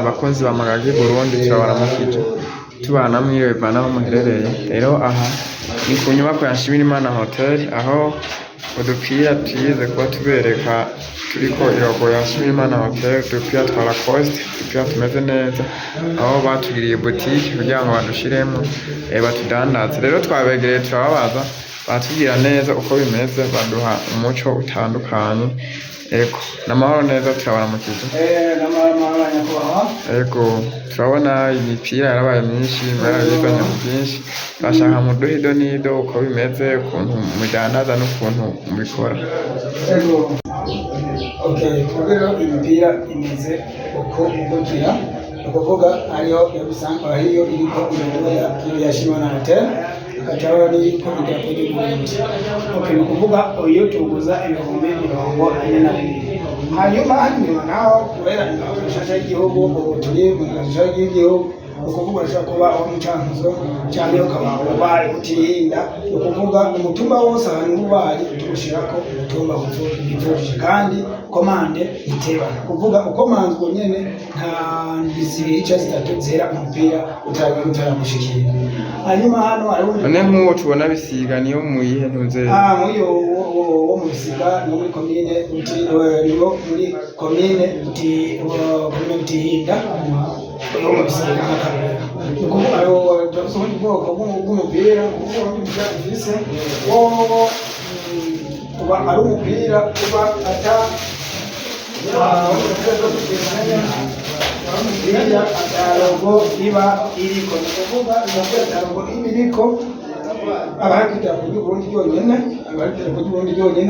bakunzi ba Magagi Burundi turabaramukije tubana mwiriwe bana aho muherereye. Rero aha ni ku nyubako ya Nshimirimana Hotel, aho udupira twize kuba tubereka turiko irogo ya Nshimirimana Hotel, udupira twa Lacoste, udupira tumeze neza, aho batugiriye boutique kugira ngo badushiremo batudandaze. Rero twabegereye turababaza, batubwira neza uko bimeze, baduha umuco utandukanye. Ego namahoro neza turabaramukije. Namahoro nyakubahwa. Ego turabona imipira yarabaye myinshi, mwarabizanye byinshi, bashaka muduhe ido n'ido uko bimeze, ukuntu mudandaza n'ukuntu mubikora. Ego okay, rero imipira imeze uko mugira ukuvuga hariho hariyo iriko irogo ya Nshimirimana Hotel, akatawa ni ko idapodi Burundi. Okay, ni ukuvuga iyo tuguza ibihumbi 42. Hanyuma hanyuma naho kubera ingashasha y'igihugu ubu turi mu ngashasha y'igihugu, ukuvuga ashaka kuba umucankuzo cyane ukaba ubaye utirinda, ukuvuga umutumba wose ahantu ubaye tugushirako umutumba w'ivurije kandi komande iteba, kuvuga ukomanzwe nyene nta bizibiri zitatu zera umupira utaramushikira. Hanyuma hano hariho none nk'uwo tubona bisiga niyo muyihe ntuze muyo wo mu bisiga no muri komine niwo muri komine Tihinda yo mu bisiga n'akarere. Ukuvuga rero ubundi bwoko bw'umupira ufise uba ari umupira uba ata atarogo iba iriko, ni ukuvuga atarogo iba iriko abahakita ku Burundi byonyene,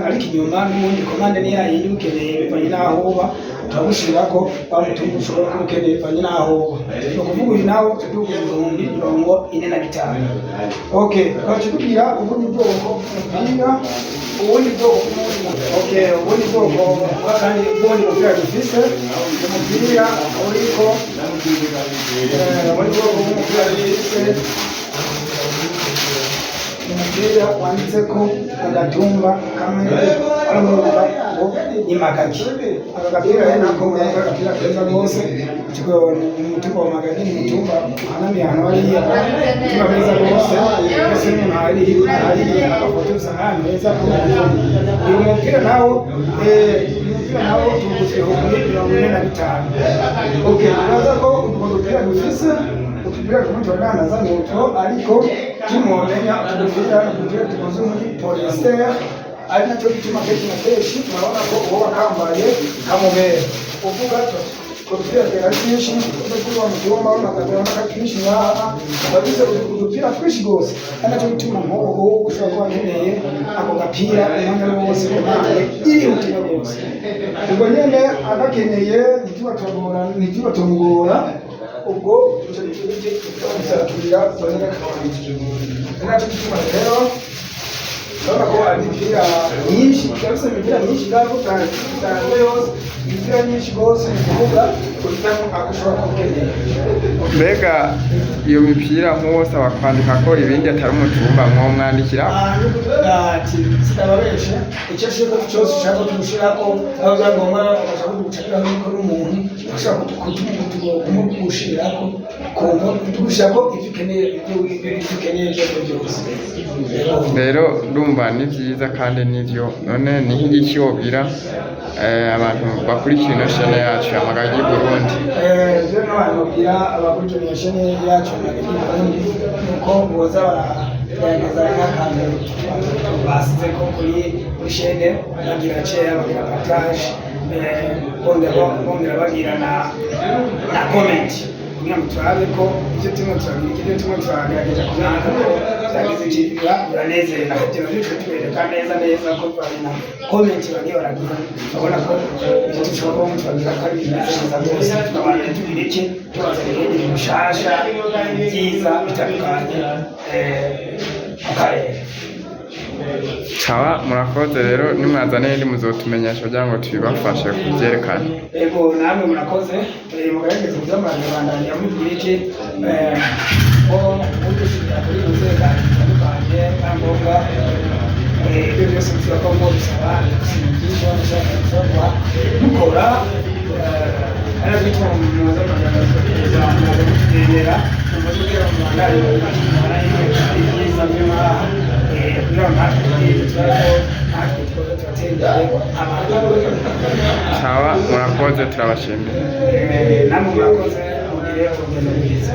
ariko inyuma n'ubundi komande ni yayindi ukeneye bivanye n'aho uba turagushirako bamutumba ushobora kuba ukeneye bivanye n'aho uba. Ni ukuvuga uyu nawe tuduga ibihumbi 45. Okay, twacikubwira ubundi bwoko bw'umupira, ubundi bwoko ubundi bwoko kandi ubundi mupira dufise umupira uriko ubundi bwoko bw'umupira dufise umupira wanditseko agatumba kamwe aramuka ngo ni Magagi. Aka gapira rero nako agapira keza rwose, umutumba wa Magagi ni umutumba uhanamiye ahantu hariya, umutumba mwiza rwose, mbese n'umuntu hariya agafoto bisa nk'ahantu heza. Uyu mupira nawo tuguze ibihumbi 45. Okay, uraza ko utwo dupira dufise utupira tumwe turadandaza n'utwo, ariko tumomenya udupira tukoze muri polyester, ari nacyo gituma kenshi na kenshi turabona ko uwo wakambaye kamubera. Uvuga udupira twera twinshi kuba mu cyumba unakagura n'akatwinshi ngaha, bagize udupira twinshi rwose, ari nacyo gituma nk'ubu ushobora kuba nkeneye ako gapira umwanya wose komande irihutina rwose. Ubwo nyene agakeneye ntituba tumugora, ubwo tuzaturira zonera kabanje. Nacyo gituma rero urabona ko ari imipira myinshi, kabisa imipira myinshi itandukanye yose, imipira myinshi rwose, ni ukuvuga uhitamo ako ushobora kukenera. mbega iyo mipira nk'uwose abakwandika ko ibindi atari umutumba mwomwandikira ati sitababeshe icyo cyose ushaka kugushirako, aho za ngombwa ugashaka kugucakiraho n'uko n'umuntu ushaka kumugushirako kumva kugushirako ibyo ukeneye byose. rero ndumva ni byiza kandi nivyo. None ni nk'iki wobwira abantu bakurikira ino shene yacu ya Magagi Burundi? Rero n'abantu babwira abakurikira ino shene yacu ya Magagi Burundi nuko boza baragerageza nk'akantu basize ko kuri shene, bagira share, bagira partage, bongera bagira na comment kugira ngo turabe ko ibyo turimo turagerageza kumenya ko byagize ikibira biranezera. Ibyo nabyo tubereka neza ko na comment bagiye baragira, babona ko ibyo dushobora kuba turagira ko ari bimeze neza rwose, tukabana tugira iki tubaza ibindi bishasha byiza bitandukanye mu karere. Sawa, murakoze. Rero nimwazana n'indi muzotumenyesha kugira ngo tubibafashe kubyerekana. Ego namwe murakoze, mugerageze kuzamurandanya muri bwiki ko udushira kuri umutekano bitandukanye nta ngombwa ibyo byose bisaba ko bisaba gusinyisha, dukora ari bityo muza kugerageza kugendera mumaze kugira ngo mwandare ibyiza by'imana kugira ngo natwe ikibazo natwe tubatendere abantu sawa murakoze turabashimira namwe murakoze mugire urugendo rwiza